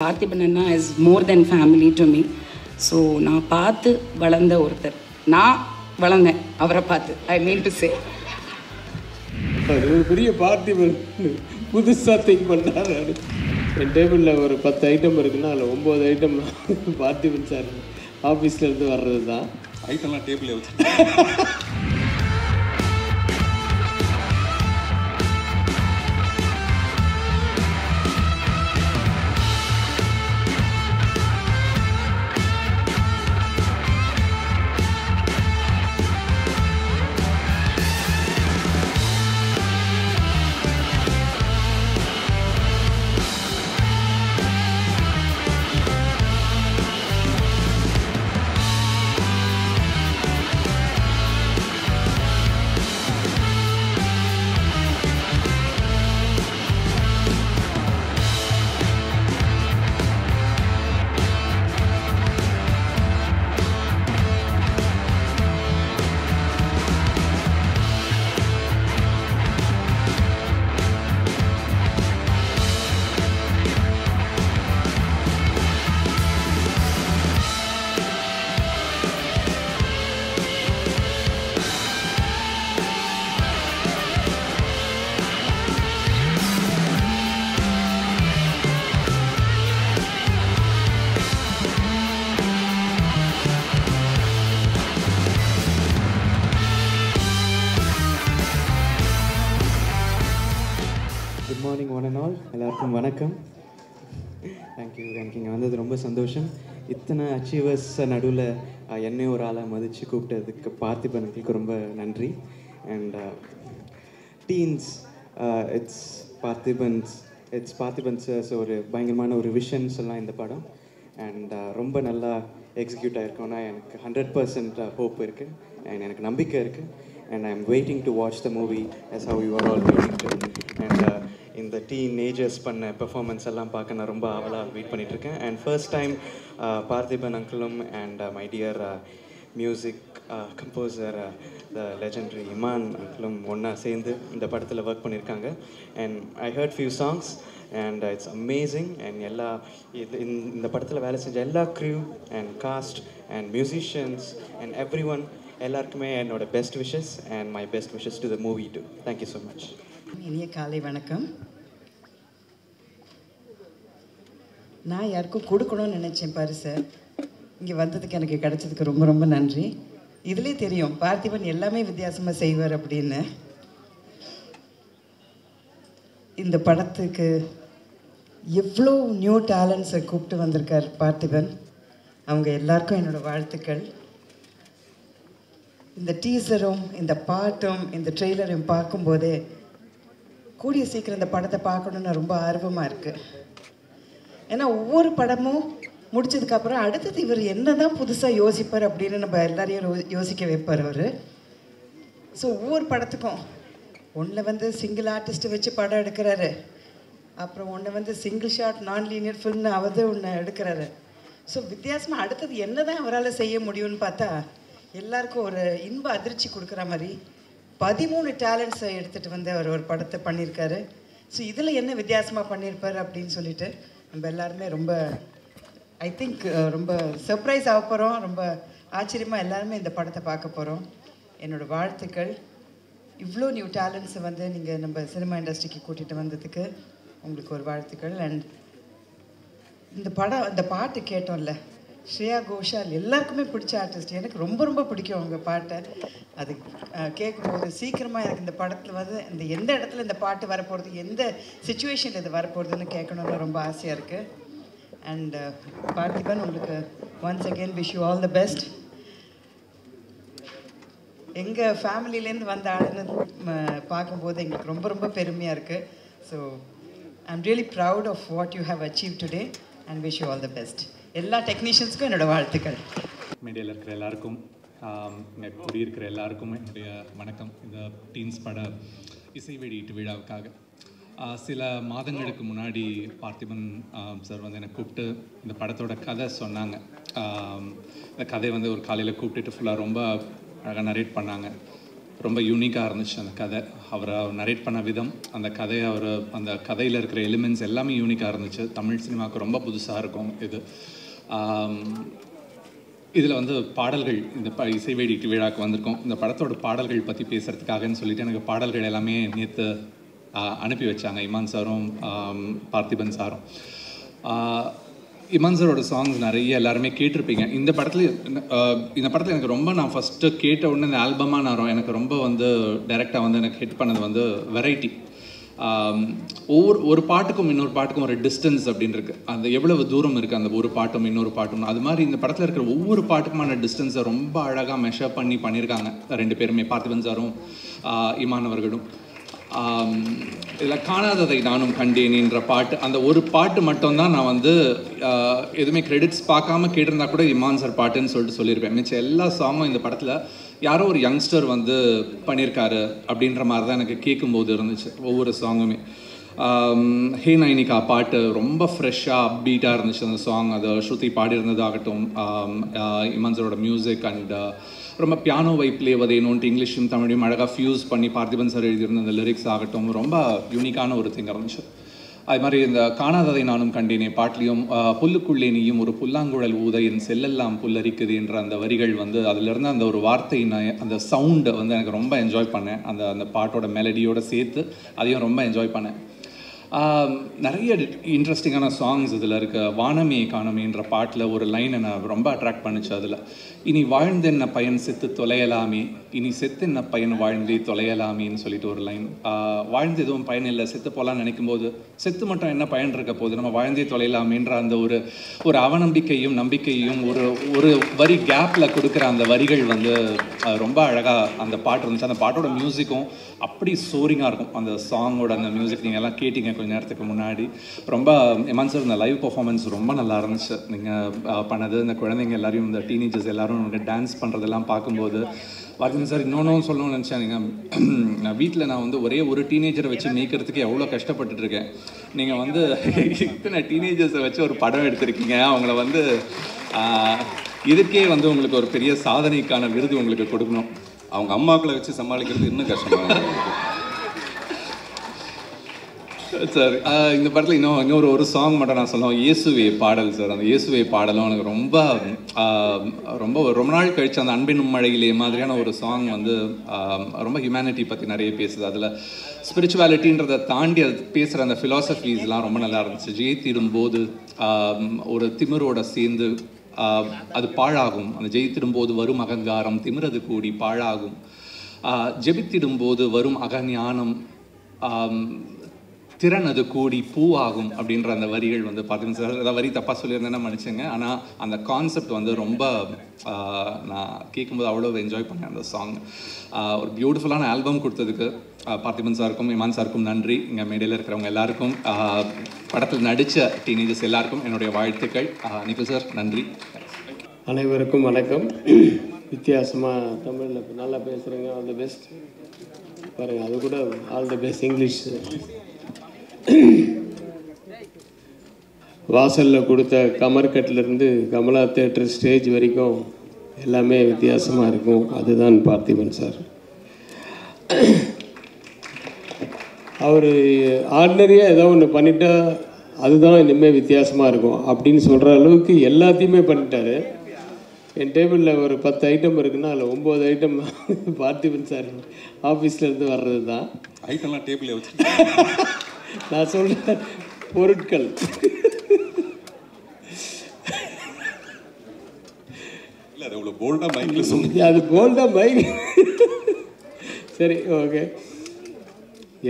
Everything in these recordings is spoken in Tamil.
Parthiban Anna is more then family to me. So நான் பார்த்து வளர்ந்த ஒருத்தர். நான் வளர்ந்தேன் அவரை பார்த்து. ஐ மீன் டு சே ஒரு பெரிய பார்த்திபன் புதுசாக திங்க் பண்ணார். என் டேபிளில் ஒரு 10 ஐட்டம் இருக்குன்னா அதில் 9 ஐட்டம் பார்த்திபன் சார் ஆஃபீஸ்லேருந்து வர்றது தான். ஐட்டம்லாம் டேபிளே வச்சு good morning one and all. எல்லாருக்கும் வணக்கம். தேங்க்யூ. இங்கே வந்தது ரொம்ப சந்தோஷம். இத்தனை அச்சீவர்ஸ் நடுவில் என்னையும் ஒரு ஆளாக மதித்து கூப்பிட்டதுக்கு பார்த்திபனுக்கு ரொம்ப நன்றி. அண்ட் டீன்ஸ் இட்ஸ் பார்த்திபன்ஸ் ஒரு பயங்கரமான ஒரு விஷன் சொல்லலாம் இந்த படம். அண்ட் ரொம்ப நல்லா எக்ஸிக்யூட் ஆகிருக்கோன்னா எனக்கு 100% ஹோப் இருக்குது அண்ட் எனக்கு நம்பிக்கை இருக்குது. And I'm waiting to watch the movie as how you are all waiting to. And இந்த டீனேஜர்ஸ் பண்ண பெர்ஃபார்மன்ஸ் எல்லாம் பார்க்க நான் ரொம்ப ஆவலாக வெயிட் பண்ணிகிட்ருக்கேன். அண்ட் ஃபர்ஸ்ட் டைம் பார்த்திபன் அங்கிளும் and my dear music composer the legendary Imman அங்கிளும் ஒன்றா சேர்ந்து இந்த படத்தில் ஒர்க் பண்ணியிருக்காங்க. And I heard few songs and it's amazing. And இந்த படத்தில் வேலை செஞ்ச எல்லா crew and cast and musicians and everyone எல்லாருக்குமே என்னோட best wishes and my best wishes to the movie too. Thank you so much. இனிய காலை வணக்கம். நான் யாருக்கும் கொடுக்கணும்னு நினச்சேன் பரிசை. இங்கே வந்ததுக்கு எனக்கு கிடைச்சதுக்கு ரொம்ப ரொம்ப நன்றி. இதுலேயே தெரியும் பார்த்திபன் எல்லாமே வித்தியாசமாக செய்வார் அப்படின்னு. இந்த படத்துக்கு எவ்வளோ நியூ டேலண்ட்ஸை கூப்பிட்டு வந்திருக்கார் பார்த்திபன். அவங்க எல்லாருக்கும் என்னோடய வாழ்த்துக்கள். இந்த டீசரும் இந்த பாட்டும் இந்த ட்ரெய்லரையும் பார்க்கும்போதே கூடிய சீக்கிரம் இந்த படத்தை பார்க்கணுன்னு ரொம்ப ஆர்வமாக இருக்குது. ஏன்னா ஒவ்வொரு படமும் முடிச்சதுக்கப்புறம் அடுத்தது இவர் என்ன தான் புதுசாக யோசிப்பார் அப்படின்னு நம்ம எல்லாரையும் யோசிக்க வைப்பார் அவர். ஸோ ஒவ்வொரு படத்துக்கும் ஒன்றில் சிங்கிள் ஆர்டிஸ்ட்டை வச்சு படம் எடுக்கிறாரு, அப்புறம் ஒன்று சிங்கிள் ஷாட் நான் லீனியர் ஃபில்ம்னு ஒன்று எடுக்கிறாரு. ஸோ வித்தியாசமாக அடுத்தது என்ன தான் அவரால் செய்ய முடியும்னு பார்த்தா எல்லாருக்கும் ஒரு இன்ப அதிர்ச்சி கொடுக்குற மாதிரி 13 டேலண்ட்ஸை எடுத்துகிட்டு வந்து அவர் ஒரு படத்தை பண்ணியிருக்காரு. ஸோ இதில் என்ன வித்தியாசமாக பண்ணியிருப்பார் அப்படின்னு சொல்லிட்டு நம்ம எல்லாருமே ரொம்ப ஐ திங்க் ரொம்ப சர்ப்ரைஸ் ஆக போகிறோம். ரொம்ப ஆச்சரியமாக எல்லாருமே இந்த படத்தை பார்க்க போகிறோம். என்னோடய வாழ்த்துக்கள். இவ்வளோ நியூ டேலண்ட்ஸை நீங்கள் நம்ம சினிமா இண்டஸ்ட்ரிக்கு கூட்டிகிட்டு வந்ததுக்கு உங்களுக்கு ஒரு வாழ்த்துக்கள். அண்ட் இந்த பாட்டு கேட்டோம்ல, ஸ்ரேயா கோஷால் எல்லாருக்குமே பிடிச்ச ஆர்டிஸ்ட். எனக்கு ரொம்ப ரொம்ப பிடிக்கும் அவங்க பாட்டை. அது கேட்கும்போது சீக்கிரமாக எனக்கு இந்த படத்தில் எந்த இடத்துல இந்த பாட்டு வரப்போகிறது, எந்த சுச்சுவேஷனில் இது வரப்போகிறதுன்னு கேட்கணுன்னு ரொம்ப ஆசையாக இருக்குது. அண்ட் பார்த்திபன், உங்களுக்கு once again wish you all the best. எங்கள் ஃபேமிலியிலேருந்து வந்த ஆளுன்னு பார்க்கும்போது எங்களுக்கு ரொம்ப ரொம்ப பெருமையாக இருக்குது. So I am really proud of what you have achieve today and wish you all the best. எல்லா டெக்னீஷியன்ஸ்க்கும் என்னோடய வாழ்த்துக்கள். மீடியாவில் இருக்கிற எல்லாருக்கும், இங்கே குடியிருக்கிற எல்லாருக்கும் என்னுடைய வணக்கம். இந்த டீன்ஸ் பட இசை வெளியீட்டு விழாவுக்காக சில மாதங்களுக்கு முன்னாடி பார்த்திபன் சார் என்னை கூப்பிட்டு இந்த படத்தோட கதை சொன்னாங்க. இந்த கதையை ஒரு காலையில் கூப்பிட்டுட்டு ஃபுல்லாக ரொம்ப அழகாக நரேட் பண்ணாங்க. ரொம்ப யூனிக்காக இருந்துச்சு அந்த கதை. அவரை நரேட் பண்ண விதம், அந்த கதையை அந்த கதையில் இருக்கிற எலிமெண்ட்ஸ் எல்லாமே யூனிக்காக இருந்துச்சு. தமிழ் சினிமாவுக்கு ரொம்ப புதுசாக இருக்கும் இது. இதில் வந்து பாடல்கள், இந்த இசை வெளியீட்டு விழாவுக்கு வந்திருக்கோம். இந்த படத்தோட பாடல்கள் பற்றி பேசுகிறதுக்காகன்னு சொல்லிட்டு எனக்கு பாடல்கள் எல்லாமே நேற்று அனுப்பி வச்சாங்க இமான் சாரும் பார்த்திபன் சாரும். இமான் சாரோட சாங்ஸ் நிறைய எல்லாருமே கேட்டிருப்பீங்க. இந்த படத்தில் எனக்கு ரொம்ப, நான் ஃபஸ்ட்டு கேட்ட உடனே இந்த ஆல்பமாக நான் எனக்கு ரொம்ப வந்து டைரெக்டாக வந்து எனக்கு ஹிட் பண்ணது வந்து வெரைட்டி. ஒரு பாட்டுக்கும் இன்னொரு பாட்டுக்கும் ஒரு டிஸ்டன்ஸ் அப்படின்னு இருக்குது. அந்த எவ்வளவு தூரம் இருக்குது அந்த ஒரு பாட்டும் இன்னொரு பாட்டும். அது மாதிரி இந்த படத்தில் இருக்கிற ஒவ்வொரு பாட்டுக்குமான டிஸ்டன்ஸை ரொம்ப அழகாக மெஷர் பண்ணியிருக்காங்க ரெண்டு பேருமே, பார்த்திபன் சாரும் இமான் அவர்களும். இதில் காணாததை நானும் கண்டேனேன்ற பாட்டு, அந்த ஒரு பாட்டு மட்டும்தான் நான் வந்து எதுவுமே கிரெடிட்ஸ் பார்க்காம கேட்டிருந்தா கூட இமான் சார் பாட்டுன்னு சொல்லியிருப்பேன். மிச்சம் எல்லா சாங்கும் இந்த படத்தில் யாரோ ஒரு யங்ஸ்டர் வந்து பண்ணியிருக்காரு அப்படின்ற மாதிரி தான் எனக்கு கேட்கும்போது இருந்துச்சு ஒவ்வொரு சாங்குமே. ஹே நைனிகா பாட்டு ரொம்ப ஃப்ரெஷ்ஷாக அப்பீட்டாக இருந்துச்சு அந்த சாங். அது ஸ்ருதி பாடியிருந்ததாகட்டும், இமான் சாரோட மியூசிக் அண்ட் ரொம்ப பியானோவை ப்ளே வதேனோன்ட்டு இங்கிலீஷும் தமிழையும் அழகாக ஃபியூஸ் பண்ணி பார்த்திபன் சார் எழுதியிருந்த அந்த லிரிக்ஸ் ஆகட்டும் ரொம்ப யூனிக்கான ஒரு திங் இருந்துச்சு. அது மாதிரி இந்த காணாததை நானும் கண்டேனே பாட்டிலையும் புல்லுக்குள்ளே நீயும் ஒரு புல்லாங்குழல் ஊத என் செல்லெல்லாம் புல்லரிக்குது என்ற அந்த வரிகள் வந்து அதிலிருந்து அந்த ஒரு வார்த்தை, அந்த சவுண்டை வந்து எனக்கு ரொம்ப என்ஜாய் பண்ணேன். அந்த பாட்டோட மெலடியோடு சேர்த்து அதையும் ரொம்ப என்ஜாய் பண்ணேன். நிறைய இன்ட்ரெஸ்டிங்கான சாங்ஸ் இதில் இருக்க. வானமே காணமேன்ற பாட்டில் ஒரு லைன் என்னை ரொம்ப அட்ராக்ட் பண்ணிச்சு. அதில் இனி வாழ்ந்தென்ன பயன் செத்து தொலையலாமே, இனி செத்து என்ன பயன் வாழ்ந்தே தொலையலாமேன்னு சொல்லிட்டு ஒரு லைன். வாழ்ந்து எதுவும் பயன் இல்லை, செத்து போகலான்னு நினைக்கும் போது செத்து மட்டும் என்ன பயன் இருக்க போகுது, நம்ம வாழ்ந்தே தொலையலாமேன்ற அந்த ஒரு அவநம்பிக்கையும் நம்பிக்கையும் ஒரு வரி கேப்பில் கொடுக்குற அந்த வரிகள் வந்து ரொம்ப அழகாக அந்த பாட்டு இருந்துச்சு. அந்த பாட்டோட மியூசிக்கும் அப்படி சோரிங்காக இருக்கும். அந்த சாங்கோட அந்த மியூசிக் நீங்கள் எல்லாம் கேட்டிங்க கொஞ்சம் நேரத்துக்கு முன்னாடி. ரொம்ப இமான் சார் இந்த லைவ் பர்ஃபார்மன்ஸ் ரொம்ப நல்லா இருந்துச்சு. நீங்கள் பண்ணது இந்த குழந்தைங்க எல்லாரையும், இந்த டீனேஜர்ஸ் எல்லாரும் டான்ஸ் பண்ணுறதெல்லாம் பார்க்கும்போது பார்த்திபன் சார் இன்னொன்றும் சொல்லணும்னு நினச்சேன். நீங்கள் வீட்டில் நான் வந்து ஒரே ஒரு டீனேஜரை வச்சு மேய்க்கிறதுக்கு எவ்வளோ கஷ்டப்பட்டுருக்கேன். நீங்கள் வந்து இத்தனை டீனேஜர்ஸை வச்சு ஒரு படம் எடுத்திருக்கீங்க. அவங்கள வந்து இதுக்கே வந்து உங்களுக்கு ஒரு பெரிய சாதனைக்கான விருது உங்களுக்கு கொடுக்கணும். அவங்க அம்மாக்களை வச்சு சமாளிக்கிறது இன்னும் கஷ்டமாக சார். இந்த படத்தில் இன்னொரு சாங் மட்டும் நான் சொல்லுவேன், இயேசுவே பாடல் சார். அந்த இயேசுவே பாடலும் எனக்கு ரொம்ப நாள் கழிச்சு அந்த அன்பின் மழையிலே மாதிரியான ஒரு சாங் வந்து ரொம்ப ஹியூமனிட்டி பற்றி நிறைய பேசுது. அதில் ஸ்பிரிச்சுவாலிட்டின்றதை தாண்டி அது பேசுகிற அந்த ஃபிலாசபிஸ்லாம் ரொம்ப நல்லா இருந்துச்சு. ஜெயித்திடும்போது ஒரு திமிரோட சேர்ந்து அது பாழாகும், அந்த ஜெயித்திடும்போது வரும் அகங்காரம் திமிரது கூடி பாழாகும், ஜெபித்திடும்போது வரும் அகஞானம் திறன் அது கூடி பூவாகும் அப்படின்ற அந்த வரிகள் வந்து பார்த்தீங்கன்னா சார், ஏதாவது வரி தப்பாக சொல்லியிருந்தேன்னா மன்னிச்சுங்க. ஆனால் அந்த கான்செப்ட் வந்து ரொம்ப நான் கேட்கும்போது அவ்வளோ என்ஜாய் பண்ணேன் அந்த சாங். ஒரு பியூட்டிஃபுல்லான ஆல்பம் கொடுத்ததுக்கு பார்த்திபன் சாருக்கும் இமான் சாருக்கும் நன்றி. இங்கே மேடையில் இருக்கிறவங்க எல்லாருக்கும், படத்தில் நடித்த டீனேஜர்ஸ் எல்லாருக்கும் என்னுடைய வாழ்த்துக்கள். நிக்கில் சார் நன்றி. அனைவருக்கும் வணக்கம். வித்தியாசமாக தமிழில் நல்லா பேசுகிறேங்க. All the best. பாருங்கள், அது கூட ஆல் தி பெஸ்ட் இங்கிலீஷ். வாசலில் கொடுத்த கமர்கட்லேருந்து கமலா தேட்டர் ஸ்டேஜ் வரைக்கும் எல்லாமே வித்தியாசமாக இருக்கும். அதுதான் பார்த்திபன் சார். அவர் ஆர்டினரியாக ஏதோ ஒன்று பண்ணிட்டா அதுதான் இனிமேல் வித்தியாசமாக இருக்கும் அப்படின்னு சொல்கிற அளவுக்கு எல்லாத்தையுமே பண்ணிட்டாரு. என் டேபிளில் ஒரு 10 ஐட்டம் இருக்குன்னா அதில் 9 ஐட்டம் பார்த்திபன் சார் ஆஃபீஸ்லேருந்து வர்றது தான். ஐட்டம்லாம் டேபிளே வச்சு நான் சொல்கிறேன் பொருட்கள். இல்லை, அது அவ்வளோ போல்டாக மைக்கில் சொன்னீங்க. அது போல்டாக மைக். சரி, ஓகே.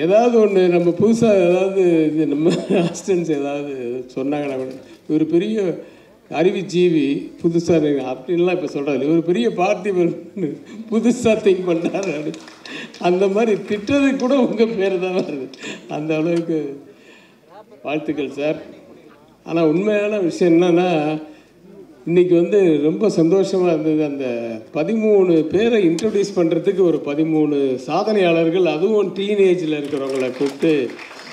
ஏதாவது ஒன்று நம்ம புதுசாக ஏதாவது இது நம்ம அசிஸ்டன்ஸ் ஏதாவது சொன்னாங்கன்னா கூட ஒரு பெரிய அறிவுஜீவி புதுசாக அப்படின்லாம் இப்போ சொல்கிறாரு. ஒரு பெரிய பார்த்திபன் புதுசாக திங்க் பண்ணுறாரு. அந்த மாதிரி திட்டுறது கூட உங்கள் பேர் தான் வருது. அந்த அளவுக்கு வாழ்த்துக்கள் சார். ஆனால் உண்மையான விஷயம் என்னன்னா, இன்றைக்கி வந்து ரொம்ப சந்தோஷமாக இருந்தது. அந்த 13 பேரை இன்ட்ரடியூஸ் பண்ணுறதுக்கு ஒரு 13 சாதனையாளர்கள், அதுவும் டீனேஜில் இருக்கிறவங்கள கூப்பிட்டு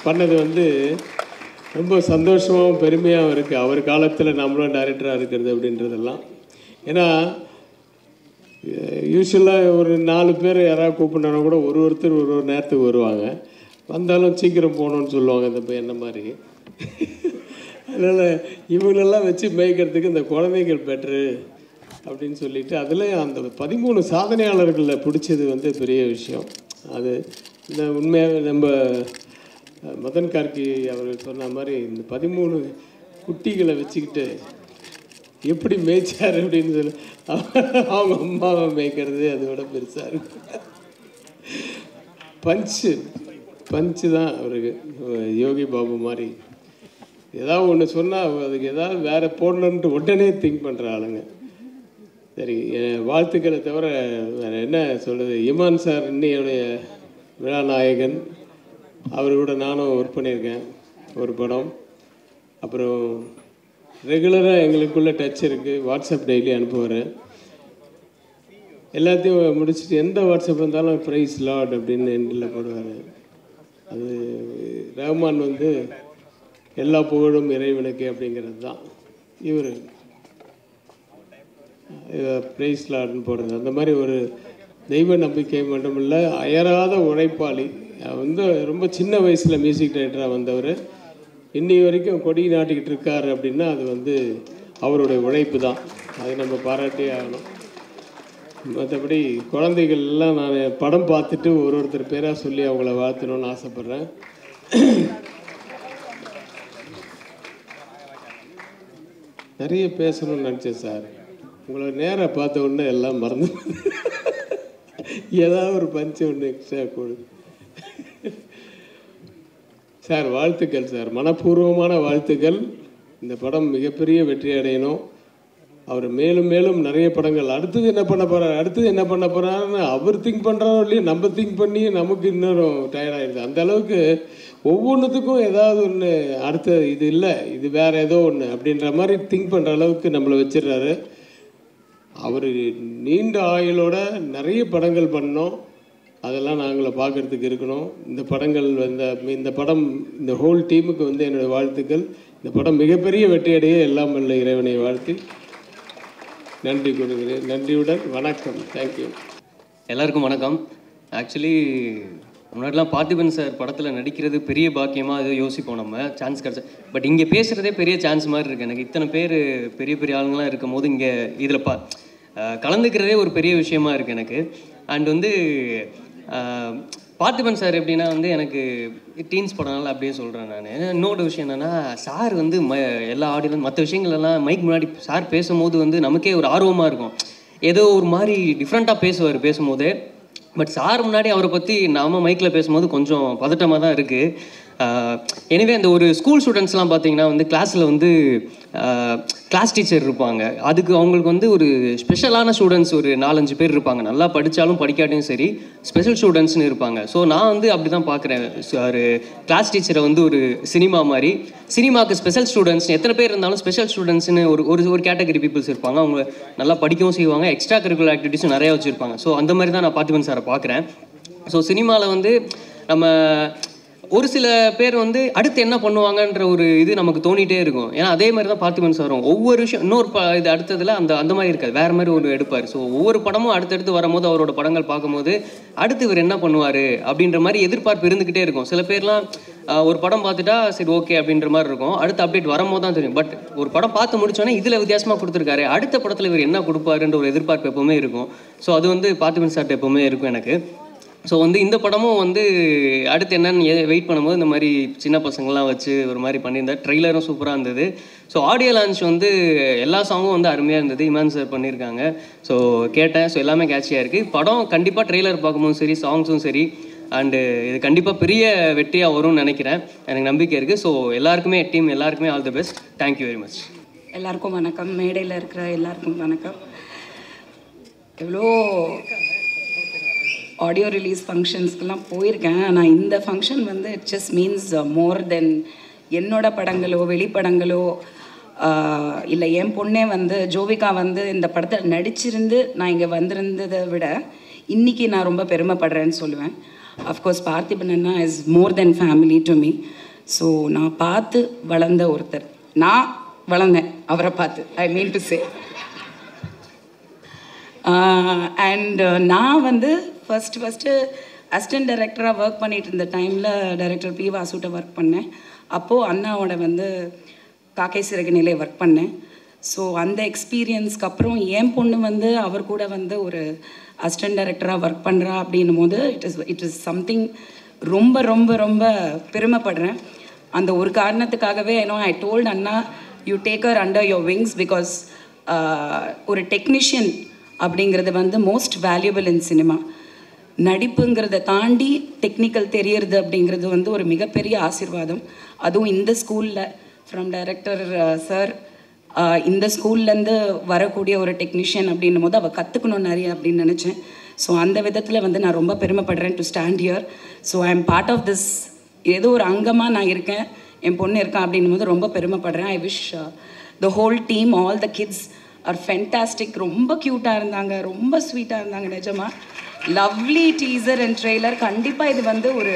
பண்ணது வந்து ரொம்ப சந்தோஷமாகவும் பெருமையாகவும் இருக்குது. அவர் காலத்தில் நம்மளும் டைரக்டராக இருக்கிறது அப்படின்றதெல்லாம். ஏன்னா யூஸ்வலாக ஒரு 4 பேர் யாராவது கூப்பிட்னா கூட ஒருத்தர் ஒரு நேரத்துக்கு வருவாங்க, வந்தாலும் சீக்கிரம் போகணுன்னு சொல்லுவாங்க இந்த என்ன மாதிரி. அதனால் இவங்களெல்லாம் வச்சு மேய்க்கிறதுக்கு இந்த குழந்தைகள் பெட்ரு அப்படின்னு சொல்லிட்டு அதில் அந்த 13 சாதனையாளர்களில் பிடிச்சது வந்து பெரிய விஷயம். அது இந்த உண்மையாக நம்ம மதன் கார்கி அவர்கள் சொன்ன மாதிரி இந்த 13 குட்டிகளை வச்சுக்கிட்டு எப்படி மேய்ச்சார் அப்படின்னு சொல்லி அவங்க அம்மாவை மேய்க்கிறது அதை விட பெருசாக இருக்கு. பஞ்சு தான் அவருக்கு யோகி பாபு மாதிரி ஏதாவது ஒன்று சொன்னால் அதுக்கு ஏதாவது வேறு போடணுன்ட்டு உடனே திங்க் பண்ணுற ஆளுங்க. சரி, வாழ்த்துக்களை தவிர வேறு என்ன சொல்கிறது. இமான் சார் இன்னையுடைய விழா நாயகன், அவர் கூட நானும் ஒர்க் பண்ணியிருக்கேன் ஒரு படம். அப்புறம் ரெகுலராக எங்களுக்குள்ளே டச் இருக்குது, வாட்ஸ்அப் டெய்லி அனுப்புவார். எல்லாத்தையும் முடிச்சுட்டு எந்த வாட்ஸ்அப் இருந்தாலும் ப்ரைஸ் லார்ட் அப்படின்னு எண்டில் போடுவார். அது ரஹ்மான் வந்து எல்லா புகழும் இறைவனுக்கு அப்படிங்கிறது தான். இவர் ப்ரைஸ் லார்ட்னு போடுறது அந்த மாதிரி ஒரு தெய்வ நம்பிக்கை மட்டுமில்லை, அயராத உழைப்பாளி. வந்து ரொம்ப சின்ன வயசில் மியூசிக் டைரக்டராக வந்தவர் இன்னி வரைக்கும் கொடி நாட்டிக்கிட்டு இருக்கார் அப்படின்னா அது வந்து அவருடைய உழைப்பு தான். அதை நம்ம பாராட்டியே ஆகணும். மற்றபடி குழந்தைகள் எல்லாம் நான் படம் பார்த்துட்டு ஒருத்தர் பேராக சொல்லி அவங்கள வாழ்த்தணும்னு ஆசைப்பட்றேன். நிறைய பேசணும்னு நினச்சேன் சார், உங்களை நேராக பார்த்த உடனே எல்லாம் மறந்து ஏதாவது ஒரு பஞ்சு ஒன்று எக்ஸ்ட்ரா கொடு சார். வாழ்த்துக்கள் சார், மனப்பூர்வமான வாழ்த்துக்கள். இந்த படம் மிகப்பெரிய வெற்றி அடையணும். அவர் மேலும் மேலும் நிறைய படங்கள் அடுத்தது என்ன பண்ண போகிறாருன்னு அவர் திங்க் பண்ணுறாரோ இல்லையோ நம்ம திங்க் பண்ணி நமக்கு இன்னும் டயர்டாகிடுது. அந்த அளவுக்கு ஒவ்வொன்றுத்துக்கும் ஏதாவது ஒன்று அடுத்த இது இல்லை இது வேறு ஏதோ ஒன்று அப்படின்ற மாதிரி திங்க் பண்ணுற அளவுக்கு நம்மளை வச்சிடுறாரு. அவர் நீண்ட ஆயுளோட நிறைய படங்கள் பண்ணோம், அதெல்லாம் நாங்களை பார்க்குறதுக்கு இருக்கணும். இந்த படம் இந்த ஹோல் டீமுக்கு வந்து என்னுடைய வாழ்த்துக்கள். இந்த படம் மிகப்பெரிய வெற்றியடைய எல்லாம் வல்ல இறைவனை வாழ்த்தி நன்றி கொடுக்கிறேன். நன்றியுடன் வணக்கம். தேங்க்யூ. எல்லாருக்கும் வணக்கம். ஆக்சுவலி முன்னாடிலாம் பார்த்திபன் சார் படத்தில் நடிக்கிறது பெரிய பாக்கியமாக ஏதோ யோசிப்போம் நம்ம, சான்ஸ் கிடச்சா. பட் இங்கே பேசுகிறதே பெரிய சான்ஸ் மாதிரி இருக்குது எனக்கு. இத்தனை பேர் பெரிய பெரிய ஆளுங்களாம் இருக்கும் போது இங்கே இதில் கலந்துக்கிறதே ஒரு பெரிய விஷயமா இருக்குது எனக்கு. அண்ட் வந்து பார்த்திபன் சார் எப்படின்னா வந்து எனக்கு டீன்ஸ் படம்னால அப்படியே சொல்கிறேன் நான். இன்னொரு விஷயம் என்னென்னா, சார் வந்து எல்லா ஆடியன்ஸ் மற்ற விஷயங்களெல்லாம் மைக் முன்னாடி சார் பேசும்போது வந்து நமக்கே ஒரு ஆர்வமாக இருக்கும். ஏதோ ஒரு மாதிரி டிஃப்ரெண்ட்டாக பேசுவார் பேசும்போது. பட் சார் முன்னாடி அவரை பற்றி நாம் மைக்கில் பேசும்போது கொஞ்சம் பதட்டமாக தான் இருக்குது. எனவே அந்த ஒரு ஸ்கூல் ஸ்டூடெண்ட்ஸ்லாம் பார்த்தீங்கன்னா வந்து கிளாஸில் வந்து கிளாஸ் டீச்சர் இருப்பாங்க. அதுக்கு அவங்களுக்கு வந்து ஒரு ஸ்பெஷலான ஸ்டூடெண்ட்ஸ் ஒரு 4-5 பேர் இருப்பாங்க. நல்லா படித்தாலும் படிக்காட்டியும் சரி ஸ்பெஷல் ஸ்டூடெண்ட்ஸ்னு இருப்பாங்க. ஸோ நான் வந்து அப்படி தான் பார்க்குறேன். ஒரு கிளாஸ் டீச்சரை வந்து ஒரு சினிமா மாதிரி, சினிமாவுக்கு ஸ்பெஷல் ஸ்டூடெண்ட்ஸ் எத்தனை பேர் இருந்தாலும் ஸ்பெஷல் ஸ்டூடெண்ட்ஸ்னு ஒரு கேட்டகரி பீப்புள்ஸ் இருப்பாங்க. அவங்க நல்லா படிக்கவும் செய்வாங்க, எக்ஸ்ட்ரா கரிக்குலர் ஆக்டிவிட்டீஸும் நிறையா வச்சுருப்பாங்க. ஸோ அந்த மாதிரி தான் நான் பார்த்திபன் சாரை பார்க்குறேன். ஸோ சினிமாவில் வந்து நம்ம ஒரு சில பேர் வந்து அடுத்து என்ன பண்ணுவாங்கன்ற ஒரு இது நமக்கு தோணிகிட்டே இருக்கும். ஏன்னா அதே மாதிரி தான் பார்த்திபன் சார் ஒவ்வொரு விஷயம் இன்னொரு இது அடுத்ததில் அந்த மாதிரி இருக்காது, வேறு மாதிரி ஒரு எடுப்பார். ஸோ ஒவ்வொரு படமும் அடுத்தடுத்து வரும்போது அவரோட படங்கள் பார்க்கும்போது அடுத்து இவர் என்ன பண்ணுவார் அப்படின்ற மாதிரி எதிர்பார்ப்பு இருந்துக்கிட்டே இருக்கும். சில பேர்லாம் ஒரு படம் பார்த்துட்டா சரி ஓகே அப்படின்ற மாதிரி இருக்கும், அடுத்த அப்டேட் வரும்போது தான் தெரியும். பட் ஒரு படம் பார்த்து முடிச்சோன்னே இதில் வித்தியாசமாக கொடுத்துருக்காரு, அடுத்த படத்தில் இவர் என்ன கொடுப்பாருன்ற ஒரு எதிர்பார்ப்பு எப்போவுமே இருக்கும். ஸோ அது வந்து பார்த்திபன் சார்ட்ட எப்போவுமே இருக்கும் எனக்கு. ஸோ வந்து இந்த படமும் வந்து அடுத்து என்னன்னு வெயிட் பண்ணும்போது இந்த மாதிரி சின்ன பசங்கள்லாம் வச்சு ஒரு மாதிரி பண்ணியிருந்தார். ட்ரெய்லரும் சூப்பராக இருந்தது. ஸோ ஆடியோ லான்ச் வந்து எல்லா சாங்கும் வந்து அருமையாக இருந்தது, இமான் சார் பண்ணியிருக்காங்க. ஸோ கேட்டேன். ஸோ எல்லாமே கேட்சியாக இருக்குது. படம் கண்டிப்பாக ட்ரெய்லர் பார்க்கும்போதும் சரி சாங்ஸும் சரி அண்டு இது கண்டிப்பாக பெரிய வெற்றியாக வரும்னு நினைக்கிறேன், எனக்கு நம்பிக்கை இருக்குது. ஸோ எல்லாருக்குமே டீம் எல்லாருக்குமே all the best. Thank you very much. எல்லாருக்கும் வணக்கம். மேடையில் இருக்கிற எல்லாருக்கும் வணக்கம். எவ்வளோ ஆடியோ ரிலீஸ் ஃபங்க்ஷன்ஸ்க்கெல்லாம் போயிருக்கேன். ஆனால் இந்த ஃபங்க்ஷன் வந்து இட் ஜஸ்ட் மீன்ஸ் மோர் தென் என்னோட படங்களோ வெளிப்படங்களோ இல்லை என் பொண்ணே வந்து ஜோவிகா வந்து இந்த படத்தில் நடிச்சிருந்து நான் இங்கே வந்திருந்ததை விட இன்றைக்கி நான் ரொம்ப பெருமைப்படுறேன்னு சொல்லுவேன். Of course Parthiban Anna is more then family to me. So நான் பார்த்து வளர்ந்த ஒருத்தர், நான் வளர்ந்தேன் அவரை பார்த்து. ஐ மீன் டு சே அண்ட் நான் வந்து ஃபஸ்ட்டு அசிஸ்டன்ட் டைரக்டராக ஒர்க் பண்ணிட்டு இருந்த டைமில் டைரக்டர் பி வாசுட்ட ஒர்க் பண்ணேன். அப்போது அண்ணாவோட வந்து காக்கை சிறகுனிலே ஒர்க் பண்ணேன். ஸோ அந்த எக்ஸ்பீரியன்ஸ்க்கு அப்புறம் என் பொண்ணு வந்து அவர் கூட வந்து ஒரு அசிஸ்டன்ட் டைரக்டராக ஒர்க் பண்ணுறா அப்படின்னும் போது இட் இஸ் சம்திங் ரொம்ப ரொம்ப ரொம்ப பெருமைப்படுறேன். அந்த ஒரு காரணத்துக்காகவே ஐ டோல்ட் அண்ணா you take her under your wings because ஒரு டெக்னீஷியன் அப்படிங்கிறது வந்து மோஸ்ட் வேல்யூபிள் இன் சினிமா. நடிப்புங்கிறத தாண்டி டெக்னிக்கல் தெரியறது அப்படிங்கிறது வந்து ஒரு மிகப்பெரிய ஆசீர்வாதம். அதுவும் இந்த ஸ்கூலில் ஃப்ரம் டைரக்டர் சார் இந்த ஸ்கூல்லேருந்து வரக்கூடிய ஒரு டெக்னீஷியன் அப்படின்னும் போது அவள் கற்றுக்கணும் நிறைய அப்படின்னு நினச்சேன். ஸோ அந்த விதத்தில் வந்து நான் ரொம்ப பெருமைப்படுறேன் to stand here. So I am part of this, ஏதோ ஒரு அங்கமாக நான் இருக்கேன், என் பொண்ணு இருக்கான் அப்படின்னும் போது ரொம்ப பெருமைப்படுறேன். I wish the whole team, all the kids are fantastic. ரொம்ப க்யூட்டாக இருந்தாங்க, ரொம்ப ஸ்வீட்டாக இருந்தாங்க. நிஜமாக லவ்லி டீசர் அண்ட் ட்ரெய்லர். கண்டிப்பாக இது வந்து ஒரு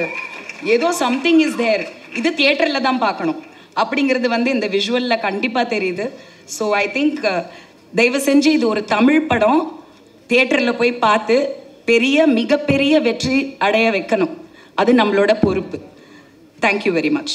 ஏதோ சம்திங் இஸ் தேர், இது தியேட்டரில் தான் பார்க்கணும் அப்படிங்கிறது வந்து இந்த விஷுவலில் கண்டிப்பாக தெரியுது. ஸோ ஐ திங்க் தயவு செஞ்சு இது ஒரு தமிழ் படம் தியேட்டரில் போய் பார்த்து மிகப்பெரிய வெற்றி அடைய வைக்கணும். அது நம்மளோட பொறுப்பு. Thank you very much.